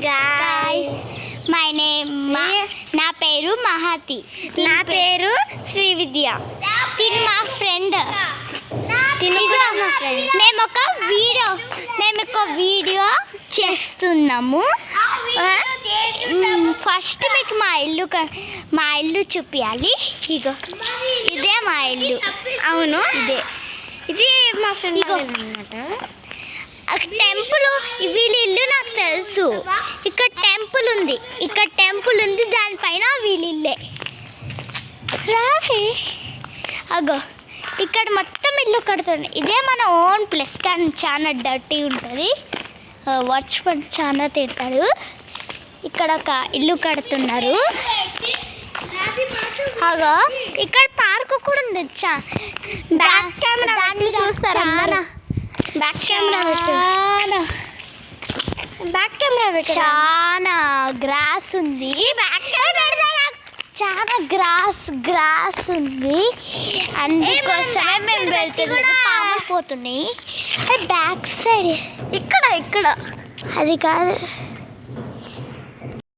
guys. My name నా పేరు మహాతి. నా పేరు శ్రీవిద్య. తిను మా ఫ్రెండ్. మేము ఒక వీడియో చేస్తున్నాము. ఫస్ట్ మీకు మా ఇల్లు చూపించాలి. ఇగో ఇదే మా ఇల్లు. అవును, ఇది మా ఫ్రెండ్ అన్నమాట. టెంపుల్ వీళ్ళ ఇల్లు నాకు తెలుసు. ఇక్కడ టెంపుల్ ఉంది, దానిపైన వీళ్ళ ఇల్లే. రాఫీ అగో ఇక్కడ మొత్తం ఇల్లు కడుతుంది. ఇదే మన ఓన్ ప్లేస్, కానీ చాలా డర్టీ ఉంటుంది. వాచ్మెన్ చాలా తింటారు. ఇక్కడ ఒక ఇల్లు కడుతున్నారు. అగో ఇక్కడ పార్క్ కూడా ఉంది. బ్యాక్ కెమెరా దాన్ని చూస్తారా? బ్యాక్ కెమెరా చాలా గ్రాస్ ఉంది. చాలా గ్రాస్ ఉంది. అందుకోసమే మేము వెళ్తున్నాం. పాములు పోతున్నాయి. బ్యాక్ సైడ్ ఇక్కడ అది కాదు.